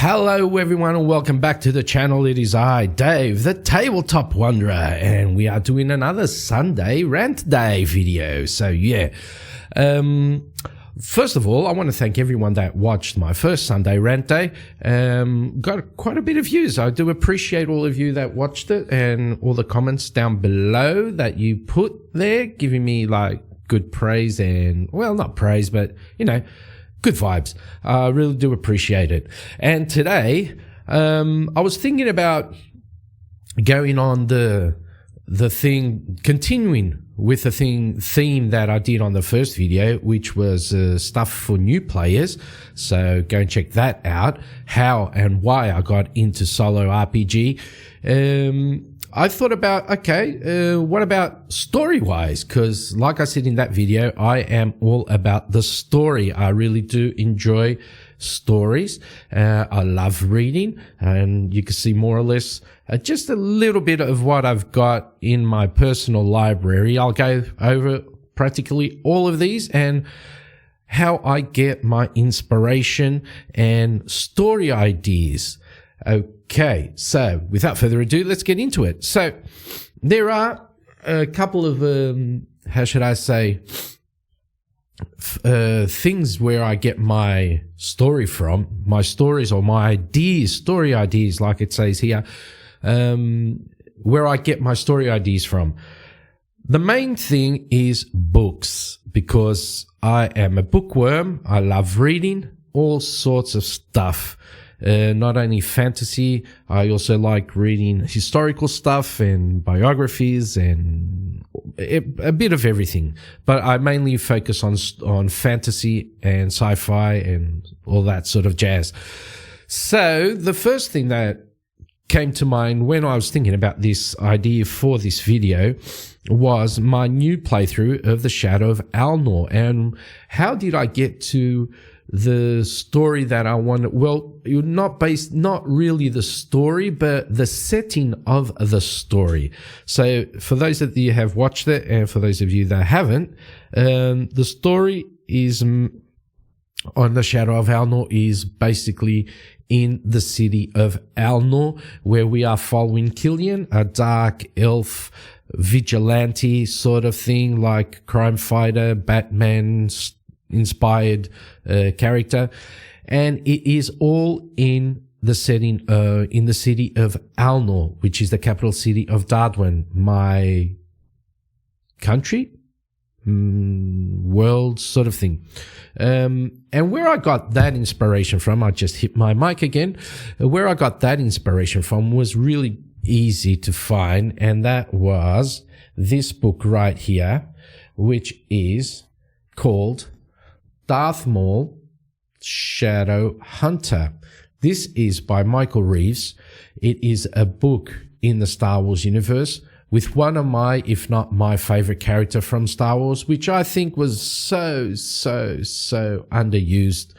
Hello everyone and welcome back to the channel. It is I, Dave, the Tabletop Wanderer, and we are doing another Sunday Rant Day video. So yeah, first of all, I want to thank everyone that watched my first Sunday Rant Day. Got quite a bit of views. I do appreciate all of you that watched it and all the comments down below that you put there, giving me like good praise and, well, not praise, but you know, good vibes. I really do appreciate it. And today, I was thinking about going on the thing, continuing with the theme that I did on the first video, which was stuff for new players. So go and check that out. How and why I got into solo RPG. I thought about, okay, what about story-wise? Because like I said in that video, I am all about the story. I really do enjoy stories. I love reading, and you can see more or less just a little bit of what I've got in my personal library. I'll go over practically all of these and how I get my inspiration and story ideas. Okay, so without further ado, let's get into it. So there are a couple of, how should I say, things where I get my story from, my stories or my ideas, story ideas, like it says here, where I get my story ideas from. The main thing is books, because I am a bookworm. I love reading all sorts of stuff. Not only fantasy, I also like reading historical stuff and biographies and a bit of everything. But I mainly focus on fantasy and sci-fi and all that sort of jazz. So the first thing that came to mind when I was thinking about this idea for this video was my new playthrough of The Shadow of Alnor. And how did I get to the story that I wanted? Well, not really the story, but the setting of the story. So for those that you have watched it, and for those of you that haven't, the story is on The Shadow of Alnor is basically in the city of Alnor, where we are following Killian, a dark elf vigilante sort of thing, like crime fighter, Batman inspired character, and it is all in the setting in the city of Alnor, which is the capital city of Darwin, my country, world sort of thing. And where I got that inspiration from, I just hit my mic again, where I got that inspiration from was really easy to find, and that was this book right here, which is called Darth Maul Shadow Hunter. This is by Michael Reeves. It is a book in the Star Wars universe with one of my, if not my favorite character from Star Wars, which I think was so underused.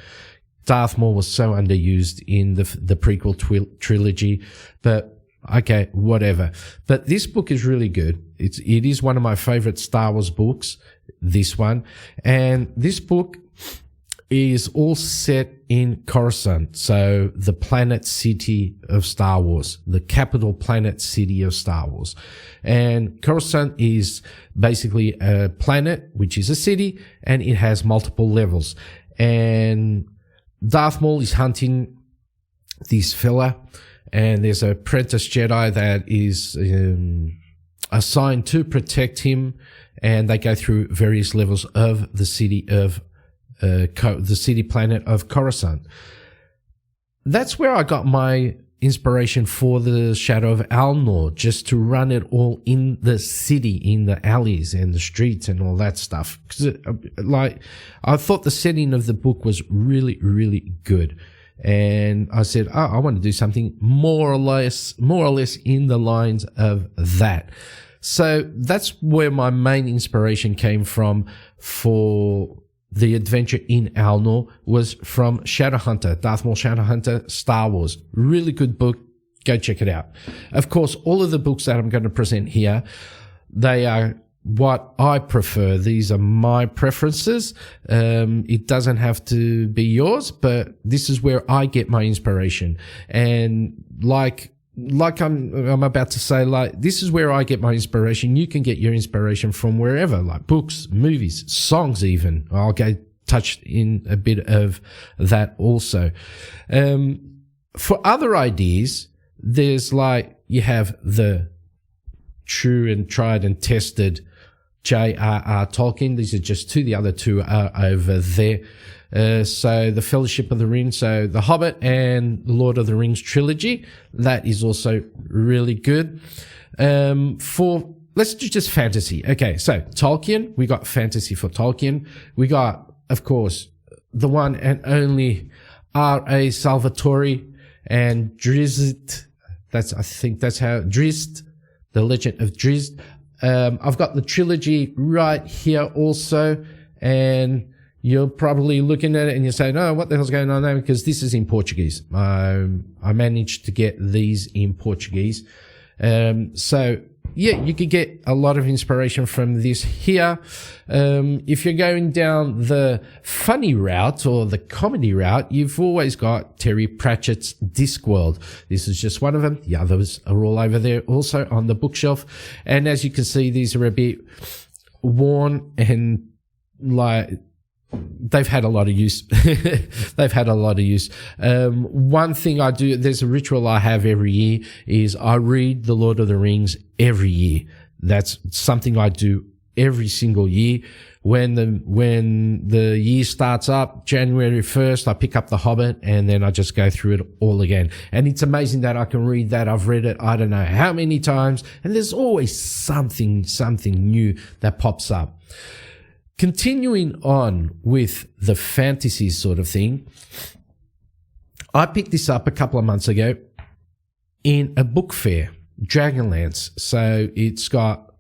Darth Maul was so underused in the prequel trilogy, but okay, whatever. But this book is really good. It is one of my favorite Star Wars books, this one. And this book is all set in Coruscant, so the planet city of Star Wars, the capital planet city of Star Wars. And Coruscant is basically a planet, which is a city, and it has multiple levels. And Darth Maul is hunting this fella, and there's an apprentice Jedi that is assigned to protect him, and they go through various levels of the city of the city planet of Coruscant. That's where I got my inspiration for the Shadow of Alnor, just to run it all in the city, in the alleys and the streets and all that stuff. Because like, I thought the setting of the book was really good. And I said, oh, I want to do something more or less in the lines of that. So that's where my main inspiration came from for the adventure in Alnor, was from Shadowhunter, Darth Maul Shadowhunter, Star Wars. Really good book. Go check it out. Of course, all of the books that I'm going to present here, they are what I prefer. These are my preferences. It doesn't have to be yours, but this is where I get my inspiration. And like I'm about to say, like, this is where I get my inspiration. You can get your inspiration from wherever, like books, movies, songs even. I'll go touch in a bit of that also. For other ideas, there's like, you have the true and tried and tested J.R.R. Tolkien. These are just two. The other two are over there. So the Fellowship of the Ring, so The Hobbit and the Lord of the Rings trilogy, that is also really good. Let's do just fantasy. Okay, so Tolkien, we got fantasy for Tolkien. We got, of course, the one and only R.A. Salvatore and Drizzt. Drizzt, The Legend of Drizzt. I've got the trilogy right here also, and you're probably looking at it and you're saying, oh, what the hell's going on there? Because this is in Portuguese. I managed to get these in Portuguese. So yeah, you could get a lot of inspiration from this here. If you're going down the funny route or the comedy route, you've always got Terry Pratchett's Discworld. This is just one of them. The others are all over there also on the bookshelf. And as you can see, these are a bit worn and like, they've had a lot of use. They've had a lot of use. One thing I do, there's a ritual I have every year, is I read The Lord of the Rings every year. That's something I do every single year. When the year starts up, January 1st, I pick up The Hobbit and then I just go through it all again. And it's amazing that I can read that. I've read it, I don't know how many times, and there's always something new that pops up. Continuing on with the fantasy sort of thing, I picked this up a couple of months ago in a book fair, Dragonlance. So it's got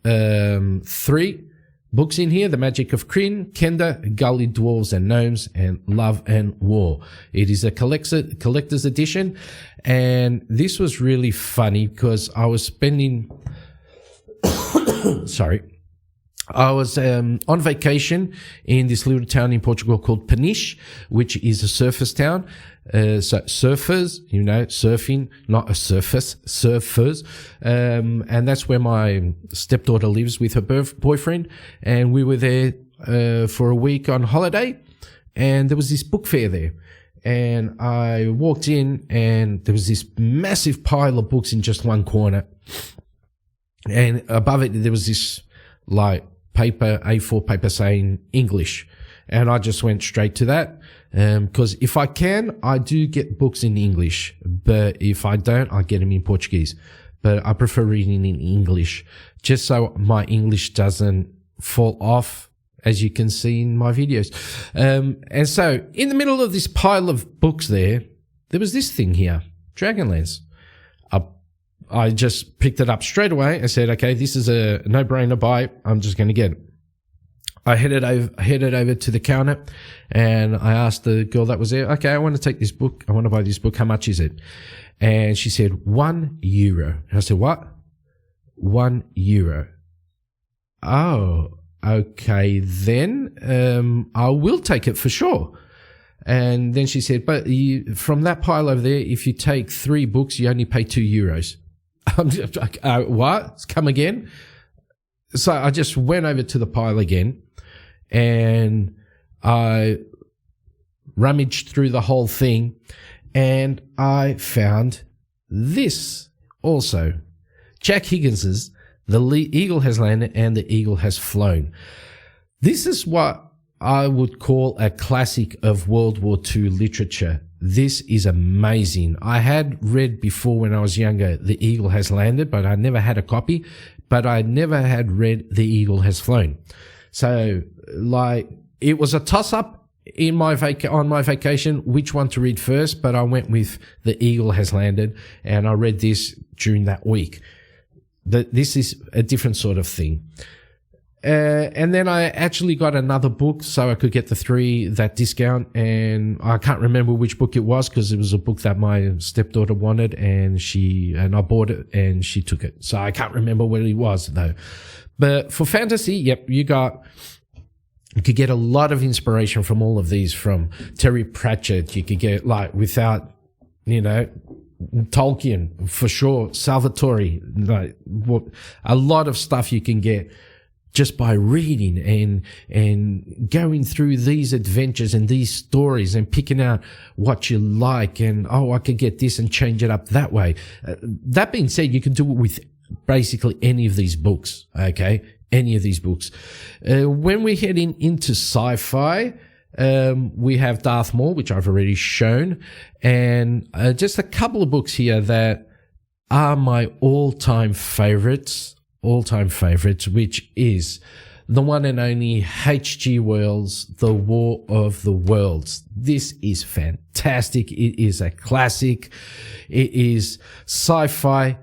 3 books in here: The Magic of Kryn, Kenda, Gully Dwarves and Gnomes, and Love and War. It is a collector's edition, and this was really funny because I was spending I was on vacation in this little town in Portugal called Peniche, which is a surfers town. So surfers, surfing, not a surface, surfers. And that's where my stepdaughter lives with her boyfriend. And we were there for a week on holiday, and there was this book fair there. And I walked in and there was this massive pile of books in just one corner. And above it, there was this like paper, A4 paper saying English. And I just went straight to that. Because if I can, I do get books in English. But if I don't, I get them in Portuguese. But I prefer reading in English, just so my English doesn't fall off, as you can see in my videos. And so in the middle of this pile of books there was this thing here, Dragonlance. I just picked it up straight away and said, okay, this is a no-brainer buy. I'm just going to get it. I headed over to the counter and I asked the girl that was there, okay, I want to take this book. I want to buy this book. How much is it? And she said, €1. And I said, what? €1. Oh, okay, then, I will take it for sure. And then she said, but from that pile over there, if you take 3 books, you only pay €2. I'm just like, what? Come again? So I just went over to the pile again and I rummaged through the whole thing and I found this also. Jack Higgins's The Eagle Has Landed and The Eagle Has Flown. This is what I would call a classic of World War II literature. This is amazing. I had read before when I was younger, The Eagle Has Landed, but I never had a copy, but I never had read The Eagle Has Flown. So, like, it was a toss-up on my vacation, which one to read first, but I went with The Eagle Has Landed, and I read this during that week. This is a different sort of thing. And then I actually got another book so I could get the 3 that discount. And I can't remember which book it was because it was a book that my stepdaughter wanted, and I bought it and she took it. So I can't remember what it was though. But for fantasy, yep, you could get a lot of inspiration from all of these, from Terry Pratchett. You could get, like, without, Tolkien for sure, Salvatore, like, a lot of stuff you can get just by reading and going through these adventures and these stories and picking out what you like, and, I could get this and change it up that way. That being said, you can do it with basically any of these books, okay? Any of these books. When we're heading into sci-fi, we have Darth Maul, which I've already shown, and just a couple of books here that are my all-time favorites, which is the one and only H.G. Wells' The War of the Worlds. This is fantastic. It is a classic. It is sci-fi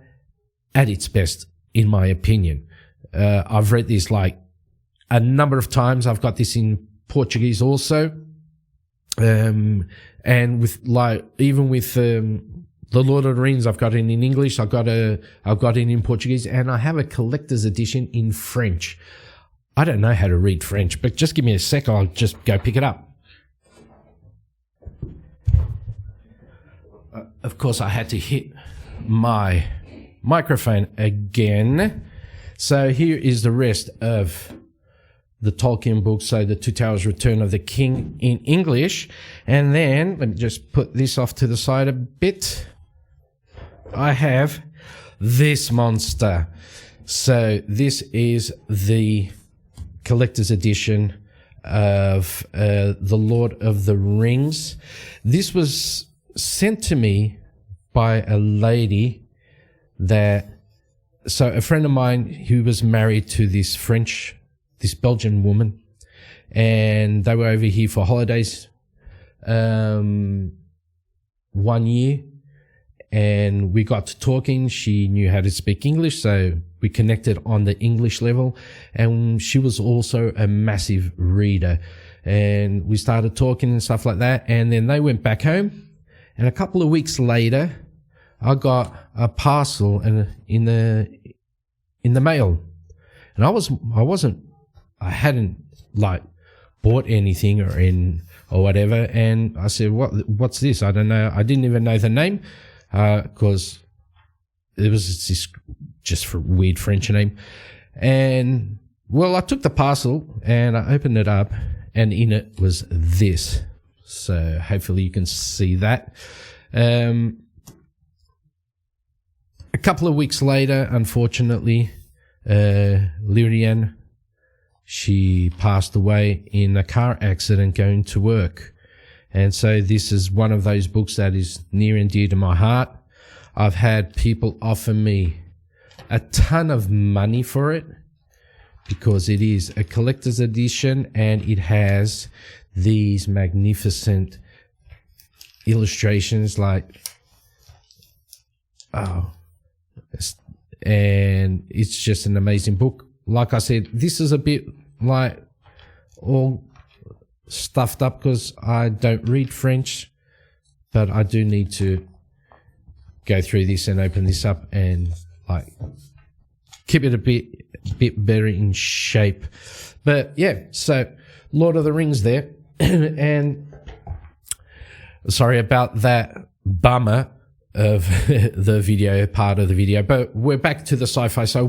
at its best, in my opinion. I've read this like a number of times. I've got this in Portuguese also. And with, like, even with The Lord of the Rings, I've got it in English. I've got it in Portuguese, and I have a collector's edition in French. I don't know how to read French, but just give me a sec. I'll just go pick it up. Of course, I had to hit my microphone again. So here is the rest of the Tolkien book. So the Two Towers, Return of the King in English. And then, let me just put this off to the side a bit. I have this monster. So this is the collector's edition of The Lord of the Rings. This was sent to me by a lady so a friend of mine who was married to this Belgian woman, and they were over here for holidays 1 year, and we got to talking. She knew how to speak English, so we connected on the English level, and she was also a massive reader, and we started talking and stuff like that. And then they went back home, and a couple of weeks later I got a parcel in the mail, and I hadn't like bought anything or whatever, and I said, what's this? I don't know. I didn't even know the name, because it was this just for weird French name. And well, I took the parcel and I opened it up, and in it was this. So hopefully you can see that. A couple of weeks later, unfortunately, Lyrian, she passed away in a car accident going to work. And so this is one of those books that is near and dear to my heart. I've had people offer me a ton of money for it because it is a collector's edition, and it has these magnificent illustrations, and it's just an amazing book. Like I said, this is a bit like all stuffed up because I don't read French, but I do need to go through this and open this up and like keep it a bit better in shape. But yeah, so Lord of the Rings there. And sorry about that bummer of the video, part of the video, but we're back to the sci-fi. So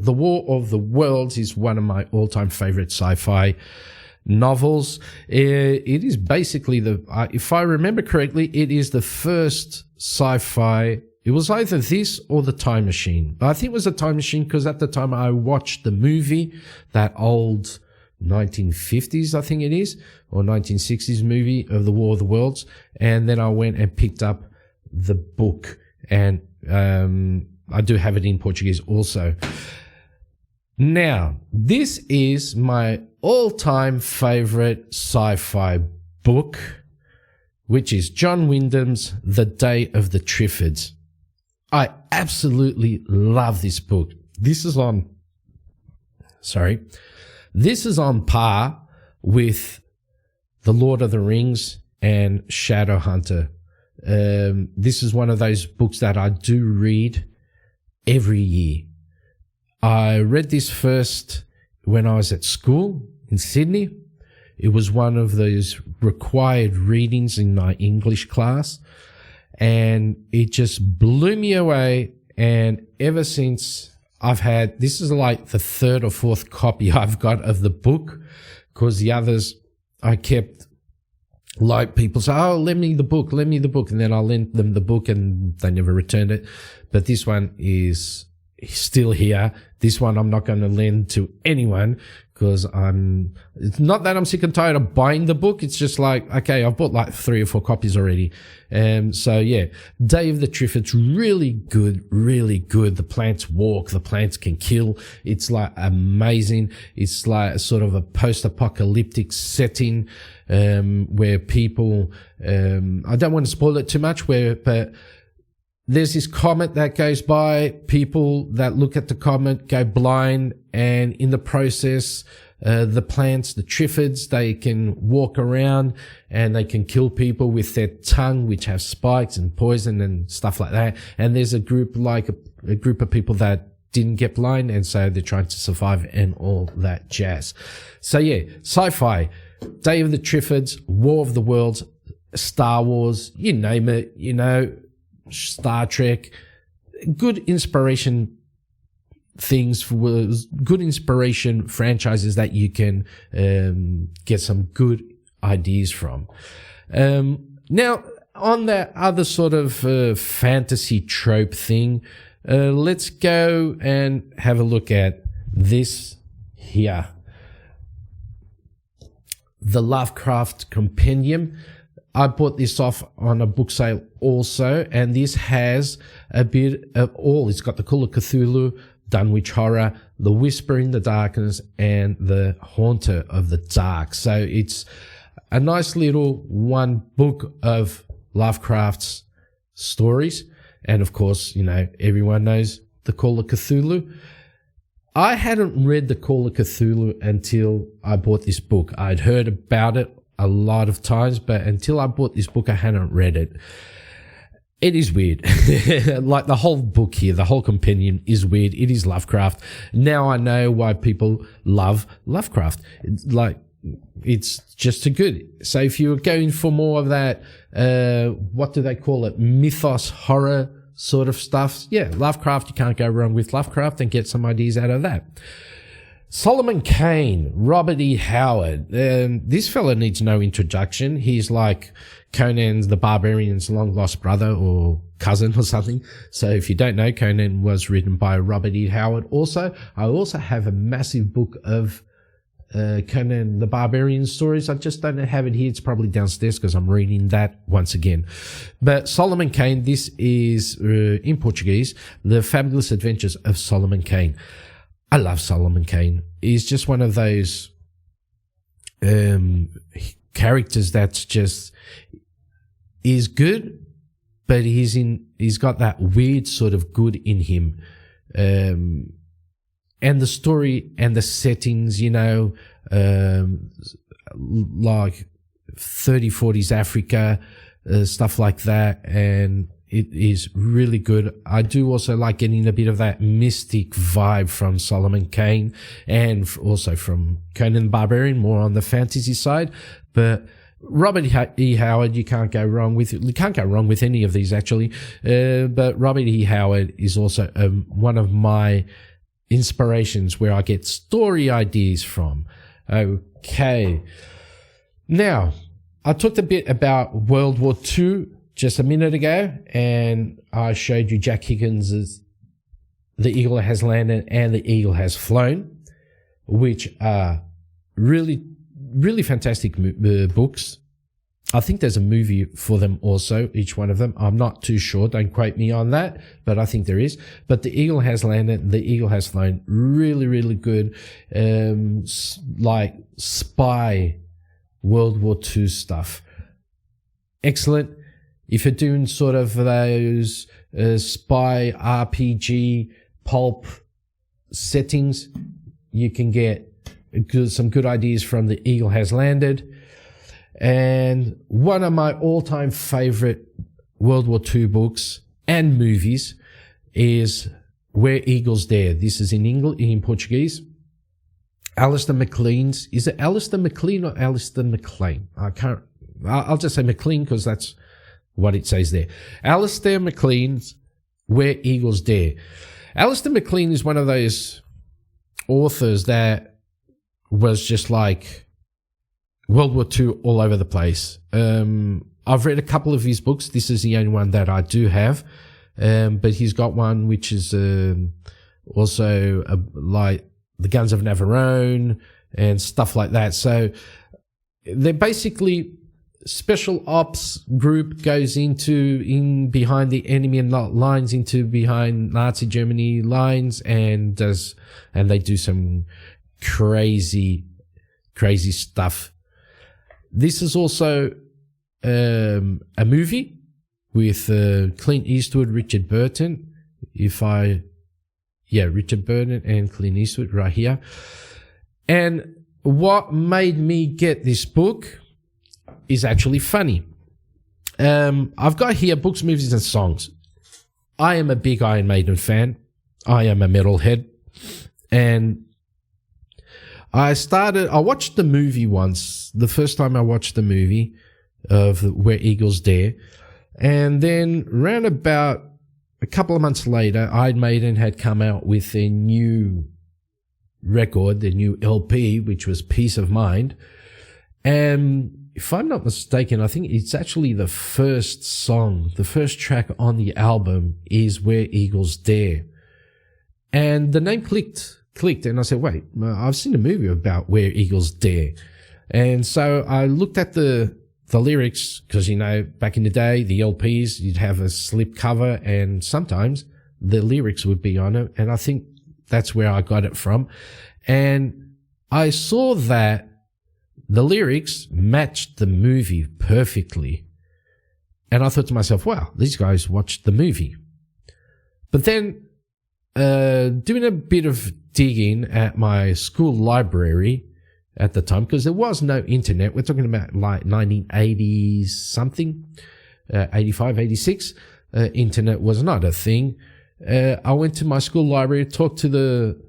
The War of the Worlds is one of my all-time favorite sci-fi novels. It is basically if I remember correctly, it is the first sci-fi. It was either this or The Time Machine. I think it was The Time Machine because at the time I watched the movie, that old 1950s, I think it is, or 1960s movie of The War of the Worlds. And then I went and picked up the book, and I do have it in Portuguese also. Now, this is my all-time favorite sci-fi book, which is John Wyndham's The Day of the Triffids. I absolutely love this book. This is on, This is on par with The Lord of the Rings and Shadowhunter. This is one of those books that I do read every year. I read this first when I was at school in Sydney. It was one of those required readings in my English class, and it just blew me away. And ever since, this is like the third or fourth copy I've got of the book, because the others I kept, like, people say, oh, lend me the book, and then I'll lend them the book and they never returned it. But this one is still here. This one I'm not going to lend to anyone, because it's not that I'm sick and tired of buying the book. It's just like, okay, I've bought like 3 or 4 copies already. So yeah, Day of the Triffids, really good, really good. The plants walk, the plants can kill. It's like amazing. It's like a sort of a post-apocalyptic setting, where people, I don't want to spoil it too much, but there's this comet that goes by. People that look at the comet go blind, and in the process, the plants, the triffids, they can walk around and they can kill people with their tongue, which have spikes and poison and stuff like that. And there's a group of people that didn't get blind, and so they're trying to survive and all that jazz. So yeah, sci-fi, Day of the Triffids, War of the Worlds, Star Wars, you name it, Star Trek, good inspiration things for good inspiration franchises that you can get some good ideas from. Now, on that other sort of fantasy trope thing, let's go and have a look at this here. The Lovecraft Compendium. I bought this off on a book sale also, and this has a bit of all. It's got the Call of Cthulhu, Dunwich Horror, The Whisper in the Darkness, and The Haunter of the Dark. So it's a nice little one book of Lovecraft's stories. And of course, everyone knows the Call of Cthulhu. I hadn't read the Call of Cthulhu until I bought this book. I'd heard about it a lot of times, but until I bought this book, I hadn't read it. It is weird. Like the whole book here, the whole compendium is weird. It is Lovecraft. Now I know why people love Lovecraft. It's just too good. So if you're going for more of that, what do they call it? Mythos horror sort of stuff. Yeah, Lovecraft, you can't go wrong with Lovecraft, and get some ideas out of that. Solomon Kane, Robert E. Howard. This fella needs no introduction. He's like Conan's the Barbarian's long lost brother or cousin or something. So if you don't know, Conan was written by Robert E. Howard. I also have a massive book of Conan the Barbarian stories. I just don't have it here. It's probably downstairs because I'm reading that once again. But Solomon Kane, this is in Portuguese, The Fabulous Adventures of Solomon Kane. I love Solomon Kane. He's just one of those characters that's just is good, but he's got that weird sort of good in him. And the story and the settings, like 3040s Africa, stuff like that, and it is really good. I do also like getting a bit of that mystic vibe from Solomon Kane, and also from Conan the Barbarian, more on the fantasy side. But Robert E. Howard, you can't go wrong with any of these actually. But Robert E. Howard is also one of my inspirations where I get story ideas from. Okay. Now, I talked a bit about World War II just a minute ago, and I showed you Jack Higgins' The Eagle Has Landed and The Eagle Has Flown, which are really, really fantastic books. I think there's a movie for them also, each one of them. I'm not too sure. Don't quote me on that, but I think there is. But The Eagle Has Landed, The Eagle Has Flown, really, really good. Like spy World War II stuff. Excellent. If you're doing sort of those spy RPG pulp settings, you can get some good ideas from The Eagle Has Landed. And one of my all-time favorite World War II books and movies is Where Eagles Dare. This is in Portuguese. Alistair MacLean's. Is it Alistair MacLean or Alistair MacLean? I'll just say MacLean because that's what it says there. Alistair MacLean's Where Eagles Dare. Alistair MacLean is one of those authors that was just like World War II all over the place. I've read a couple of his books. This is the only one that I do have. But he's got one which is also like The Guns of Navarone and stuff like that. So they're basically special ops group goes in behind the enemy lines, into behind Nazi Germany lines, and they do some crazy stuff. This is also a movie with Clint Eastwood, Richard Burton. Richard Burton and Clint Eastwood right here. And what made me get this book is actually funny. I've got here books, movies, and songs. I am a big Iron Maiden fan. I am a metalhead. And I watched the movie once, the first time I watched the movie of Where Eagles Dare. And then round about a couple of months later, Iron Maiden had come out with their new record, their new LP, which was Peace of Mind. And if I'm not mistaken, I think it's actually the first song, the first track on the album is Where Eagles Dare. And the name clicked, and I said, wait, I've seen a movie about Where Eagles Dare. And so I looked at the lyrics, because, back in the day, the LPs, you'd have a slip cover, and sometimes the lyrics would be on it. And I think that's where I got it from. And I saw that the lyrics matched the movie perfectly. And I thought to myself, wow, these guys watched the movie. But then, doing a bit of digging at my school library at the time, because there was no internet. We're talking about like 1980s something, 85, 86. Internet was not a thing. I went to my school library, talked to the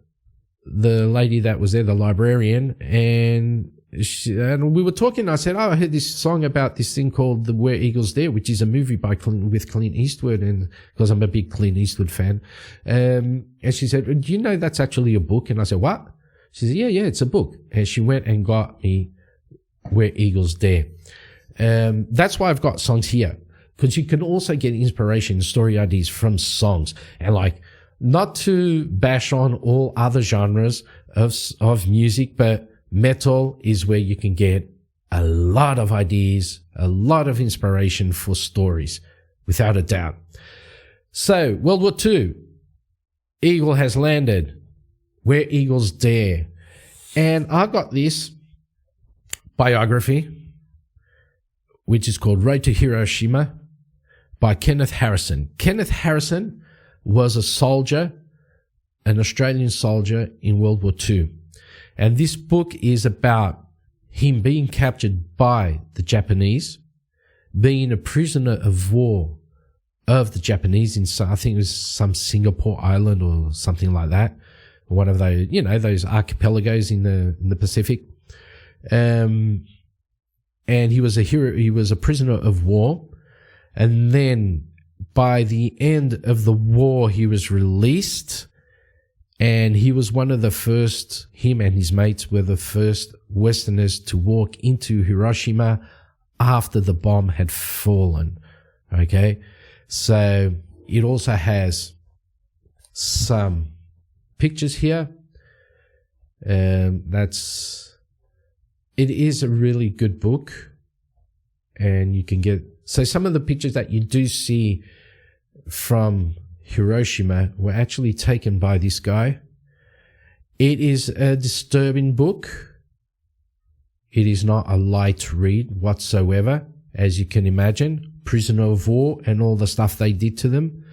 lady that was there, the librarian, and we were talking. I said, I heard this song about this thing called Where Eagles Dare, which is a movie with Clint Eastwood, and because I'm a big Clint Eastwood fan. And she said, do you know that's actually a book? And I said, what? She said, yeah, it's a book. And she went and got me Where Eagles Dare. That's why I've got songs here, because you can also get inspiration, story ideas from songs. And like, not to bash on all other genres of music, but metal is where you can get a lot of ideas, a lot of inspiration for stories, without a doubt. So, World War II, Eagle Has Landed, Where Eagles Dare. And I got this biography, which is called Road to Hiroshima by Kenneth Harrison. Kenneth Harrison was a soldier, an Australian soldier in World War II. And this book is about him being captured by the Japanese, being a prisoner of war of the Japanese in, I think it was some Singapore island or something like that. One of those, those archipelagos in the Pacific. And he was a hero. He was a prisoner of war. And then by the end of the war, he was released. And he was one of the first, him and his mates were the first Westerners to walk into Hiroshima after the bomb had fallen. Okay. So it also has some pictures here. It is a really good book, and you can get, so some of the pictures that you do see from Hiroshima were actually taken by this guy. It is a disturbing book. It is not a light read whatsoever, as you can imagine. Prisoner of war and all the stuff they did to them.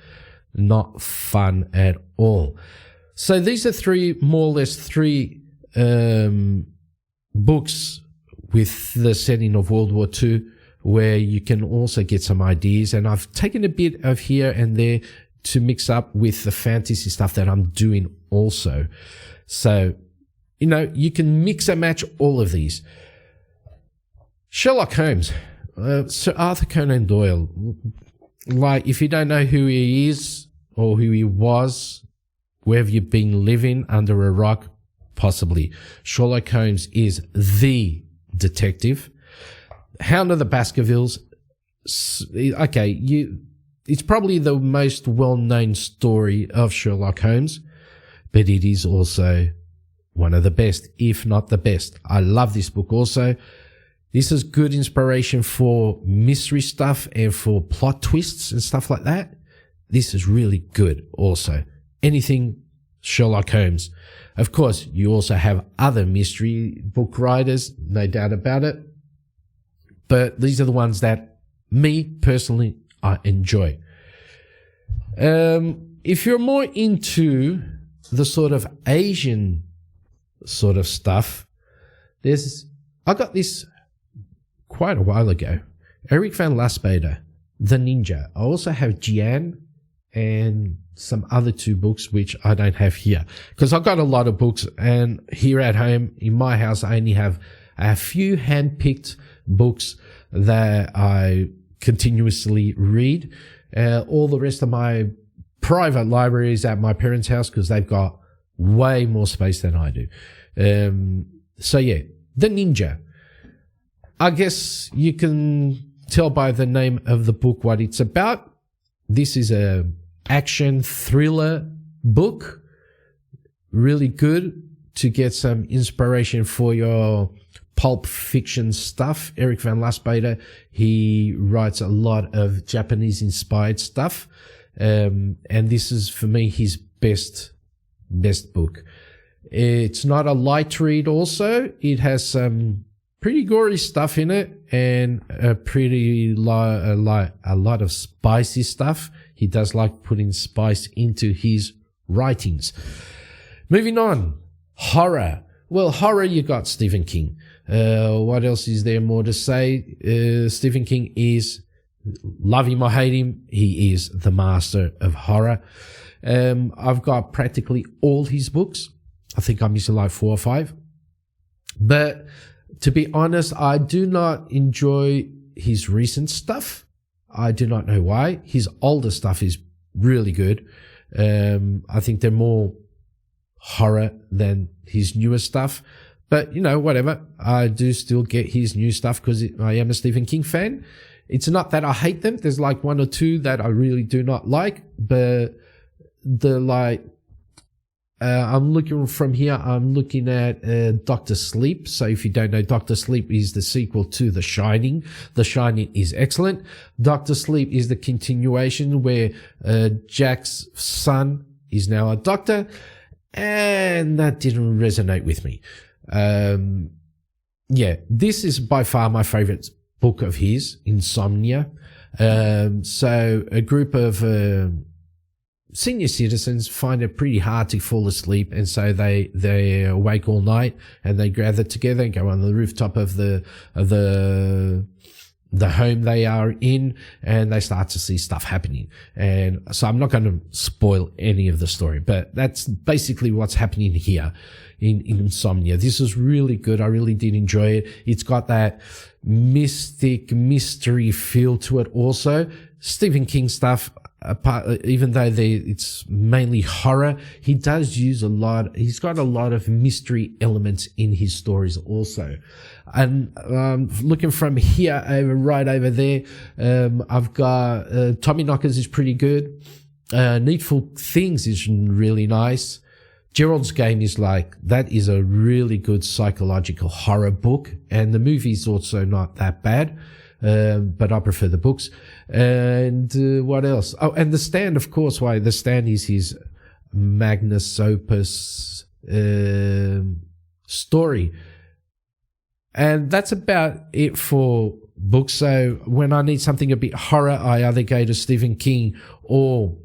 Not fun at all. So these are more or less three books with the setting of World War II where you can also get some ideas. And I've taken a bit of here and there to mix up with the fantasy stuff that I'm doing also. So, you can mix and match all of these. Sherlock Holmes, Sir Arthur Conan Doyle. Like, if you don't know who he is or who he was, where have you been living under a rock? Possibly. Sherlock Holmes is the detective. Hound of the Baskervilles. Okay, it's probably the most well-known story of Sherlock Holmes, but it is also one of the best, if not the best. I love this book also. This is good inspiration for mystery stuff and for plot twists and stuff like that. This is really good also. Anything Sherlock Holmes. Of course, you also have other mystery book writers, no doubt about it. But these are the ones that me personally, I enjoy. If you're more into the sort of Asian sort of stuff, I got this quite a while ago. Eric van Lasbader, The Ninja. I also have Jian and some other 2 books which I don't have here because I've got a lot of books, and here at home in my house I only have a few hand-picked books that I continuously read. All the rest of my private library is at my parents' house because they've got way more space than I do. So yeah, The Ninja. I guess you can tell by the name of the book what it's about. This is a action thriller book. Really good to get some inspiration for your pulp fiction stuff. Eric van Lasbader, he writes a lot of Japanese inspired stuff. And this is for me his best book. It's not a light read also. It has some pretty gory stuff in it and a lot of spicy stuff. He does like putting spice into his writings. Moving on. Horror. Well, horror, you got Stephen King. What else is there more to say? Stephen King is, love him or hate him, he is the master of horror. I've got practically all his books. I think I'm missing like 4 or 5. But to be honest, I do not enjoy his recent stuff. I do not know why. His older stuff is really good. I think they're more horror than his newer stuff. But, whatever. I do still get his new stuff because I am a Stephen King fan. It's not that I hate them. There's like 1 or 2 that I really do not like. But I'm looking from here, I'm looking at Dr. Sleep. So if you don't know, Dr. Sleep is the sequel to The Shining. The Shining is excellent. Dr. Sleep is the continuation where Jack's son is now a doctor. And that didn't resonate with me. This is by far my favorite book of his, Insomnia. So a group of senior citizens find it pretty hard to fall asleep, and so they're awake all night, and they gather together and go on the rooftop of the home they are in, and they start to see stuff happening. And so I'm not going to spoil any of the story, but that's basically what's happening here in Insomnia. This is really good. I really did enjoy it. It's got that mystic mystery feel to it also. Stephen King stuff, even though it's mainly horror, he does use he's got a lot of mystery elements in his stories also. And looking from here right over there, I've got Tommyknockers is pretty good. Needful Things is really nice. Gerald's Game is that is a really good psychological horror book, and the movie's also not that bad. But I prefer the books. And what else? Oh, and The Stand, of course. Why? The Stand is his magnus opus story. And that's about it for books. So when I need something a bit horror, I either go to Stephen King or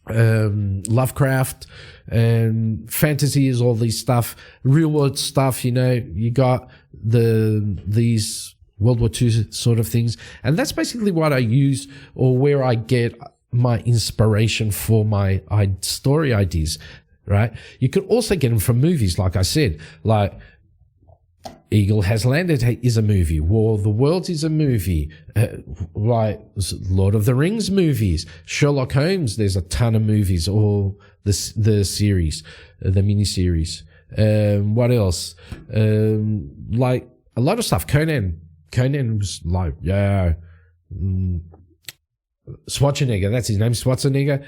Lovecraft, and fantasy is all these stuff, real world stuff. You got these World War II sort of things, and that's basically what I use, or where I get my inspiration for my story ideas. Right? You can also get them from movies, like I said, like Eagle Has Landed is a movie. War of the Worlds is a movie. Like Lord of the Rings movies. Sherlock Holmes, there's a ton of movies, or the series, the miniseries. What else? Like a lot of stuff. Conan was like, Schwarzenegger, that's his name, Schwarzenegger.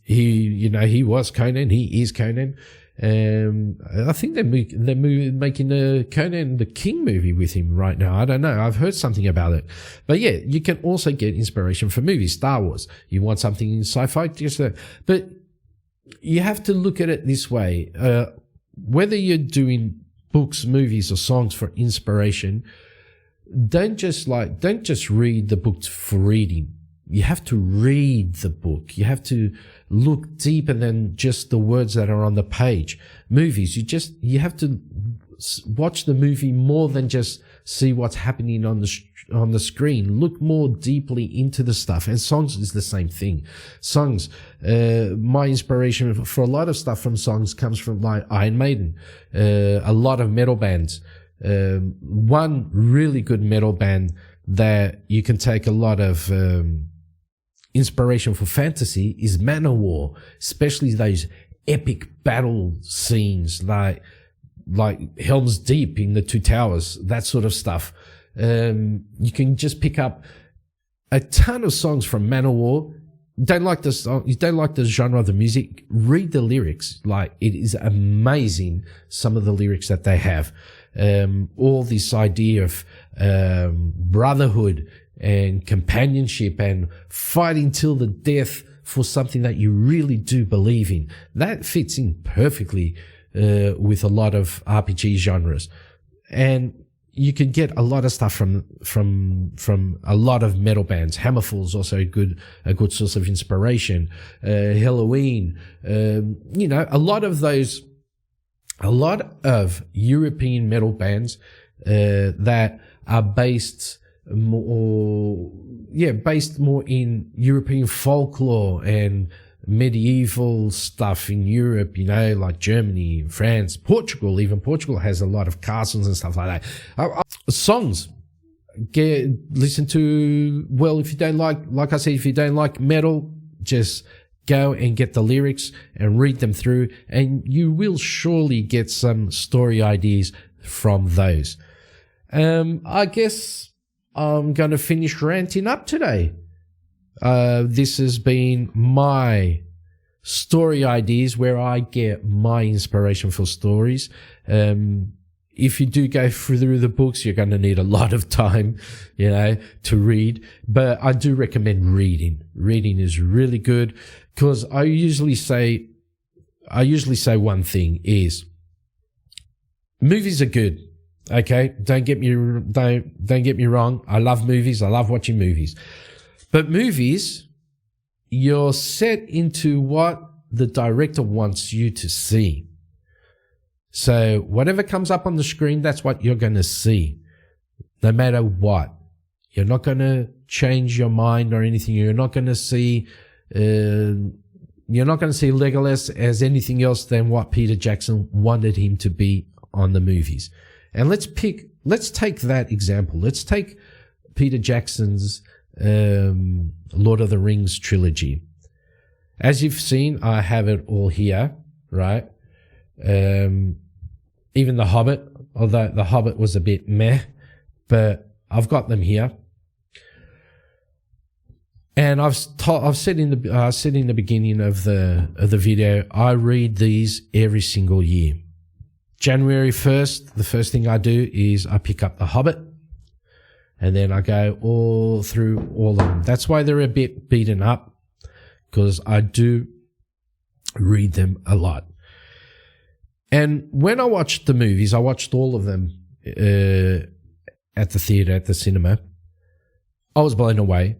He was Conan. He is Conan. I think they're making the Conan the King movie with him right now. I don't know. I've heard something about it. But yeah, you can also get inspiration from movies. Star Wars. You want something in sci-fi? But you have to look at it this way. Whether you're doing books, movies, or songs for inspiration, don't just read the book for reading. You have to read the book. You have to look deeper than just the words that are on the page. Movies, you have to watch the movie more than just see what's happening on the screen. Look more deeply into the stuff. And songs is the same thing. Songs, my inspiration for a lot of stuff from songs comes from like Iron Maiden, a lot of metal bands. One really good metal band that you can take a lot of inspiration for fantasy is Manowar, especially those epic battle scenes like Helm's Deep in the Two Towers, that sort of stuff. You can just pick up a ton of songs from Manowar. You don't like the genre of the music, read the lyrics. Like, it is amazing, some of the lyrics that they have. All this idea of brotherhood and companionship and fighting till the death for something that you really do believe in. That fits in perfectly with a lot of RPG genres. And you can get a lot of stuff from a lot of metal bands. Hammerfall's also a good source of inspiration. Halloween, a lot of European metal bands that are based more in European folklore and medieval stuff in Europe, like Germany, France, Portugal. Even Portugal has a lot of castles and stuff like that. Songs, listen to, well, if you don't like I said, if you don't like metal, just go and get the lyrics and read them through, and you will surely get some story ideas from those. I guess I'm going to finish ranting up today. This has been my story ideas, where I get my inspiration for stories. If you do go through the books, you're going to need a lot of time, to read. But I do recommend reading. Reading is really good, because I usually say one thing is, movies are good. Okay, don't get me wrong. I love movies. I love watching movies. But movies, you're set into what the director wants you to see. So whatever comes up on the screen, that's what you're going to see, no matter what. You're not going to change your mind or anything. You're not going to see Legolas as anything else than what Peter Jackson wanted him to be on the movies. And let's take that example. Let's take Peter Jackson's Lord of the Rings trilogy. As you've seen, I have it all here, right? Even The Hobbit, although The Hobbit was a bit meh, but I've got them here. And I've said in the beginning of the video, I read these every single year. January 1st, the first thing I do is I pick up The Hobbit, and then I go all through all of them. That's why they're a bit beaten up, because I do read them a lot. And when I watched the movies, I watched all of them at the theater, at the cinema. I was blown away.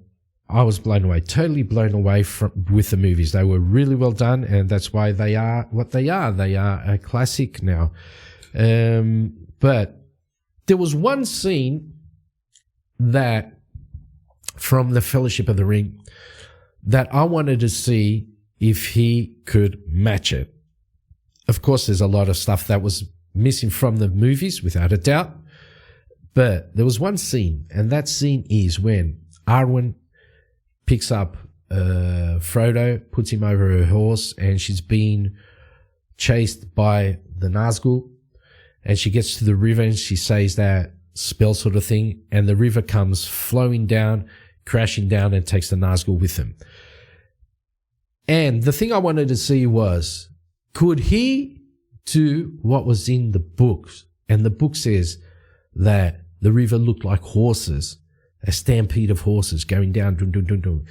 I was blown away, totally blown away with the movies. They were really well done, and that's why they are what they are. They are a classic now. But there was one scene that from the Fellowship of the Ring that I wanted to see if he could match it. Of course, there's a lot of stuff that was missing from the movies, without a doubt. But there was one scene, and that scene is when Arwen picks up Frodo, puts him over her horse, and she's being chased by the Nazgul. And she gets to the river and she says that spell sort of thing, and the river comes flowing down, crashing down, and takes the Nazgul with him. And the thing I wanted to see was, could he do what was in the books? And the book says that the river looked like horses, a stampede of horses going down. Dun, dun, dun, dun.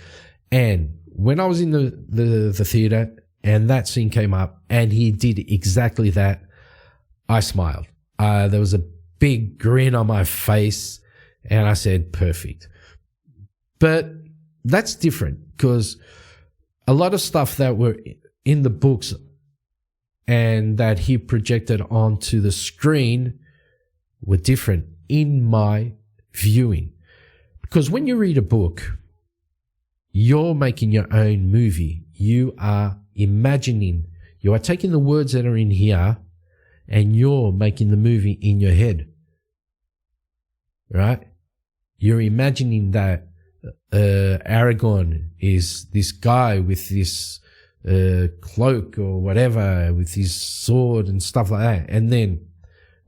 And when I was in the theater and that scene came up and he did exactly that, I smiled. There was a big grin on my face and I said, perfect. But that's different because a lot of stuff that were in the books and that he projected onto the screen were different in my viewing. Because when you read a book, you're making your own movie. You are imagining, you are taking the words that are in here and you're making the movie in your head. Right? You're imagining that Aragorn is this guy with this cloak or whatever, with his sword and stuff like that. And then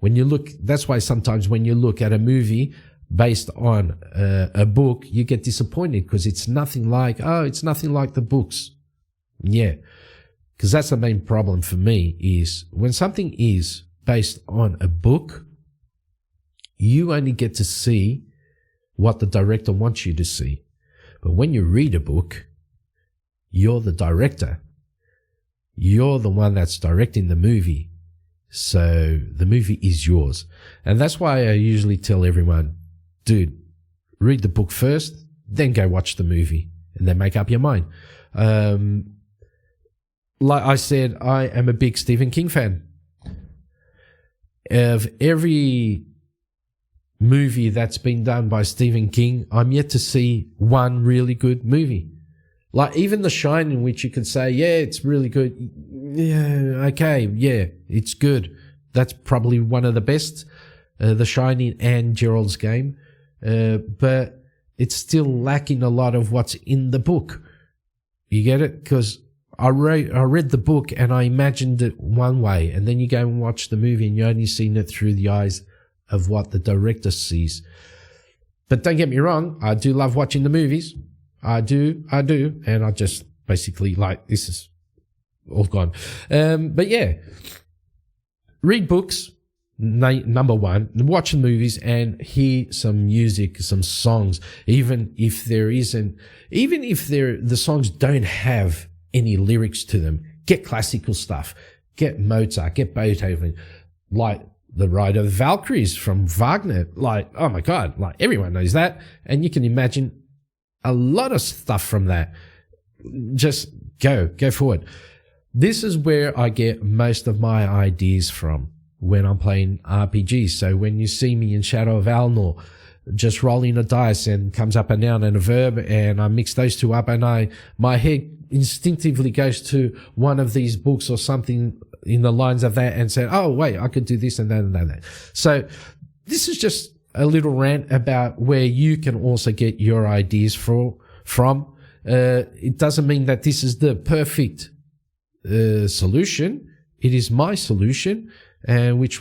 when you look, that's why sometimes when you look at a movie based on a book, you get disappointed because it's nothing like, it's nothing like the books. Yeah. Because that's the main problem for me is when something is based on a book, you only get to see what the director wants you to see. But when you read a book, you're the director. You're the one that's directing the movie. So the movie is yours. And that's why I usually tell everyone, dude, read the book first, then go watch the movie and then make up your mind. Like I said, I am a big Stephen King fan. Of every movie that's been done by Stephen King, I'm yet to see one really good movie. Like even The Shining, which you could say, yeah, it's really good. Yeah, okay, yeah, it's good. That's probably one of the best, The Shining and Gerald's Game. But it's still lacking a lot of what's in the book. You get it? Because I read the book and I imagined it one way, and then you go and watch the movie and you only seen it through the eyes of what the director sees. But don't get me wrong, I do love watching the movies. I do. And I just basically like, this is all gone. But yeah, read books, number one, watch the movies and hear some music, some songs, even if the songs don't have any lyrics to them. Get classical stuff. Get Mozart, get Beethoven, like The Ride of the Valkyries from Wagner. Like, oh my God, like everyone knows that. And you can imagine a lot of stuff from that. Just go forward. This is where I get most of my ideas from when I'm playing RPGs. So when you see me in Shadow of Alnor, just rolling a dice and comes up a noun and a verb, and I mix those two up, and my head instinctively goes to one of these books or something in the lines of that and say, oh wait, I could do this and that and that and that. So this is just a little rant about where you can also get your ideas from. It doesnment mean that this is the perfect solution. It is my solution, and which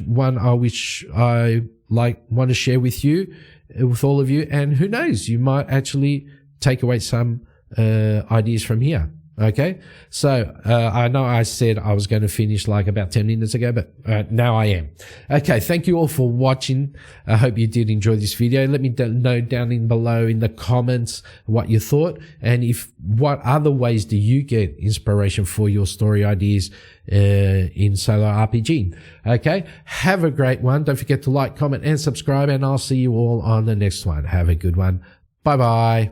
I want to share with you, with all of you. And who knows, you might actually take away some ideas from here. Okay, so I know I said I was going to finish like about 10 minutes ago, but now I am. Okay, thank you all for watching. I hope you did enjoy this video. Let me know down in below in the comments what you thought, and what other ways do you get inspiration for your story ideas in solo RPG. Okay, have a great one. Don't forget to like, comment, and subscribe, and I'll see you all on the next one. Have a good one. Bye bye.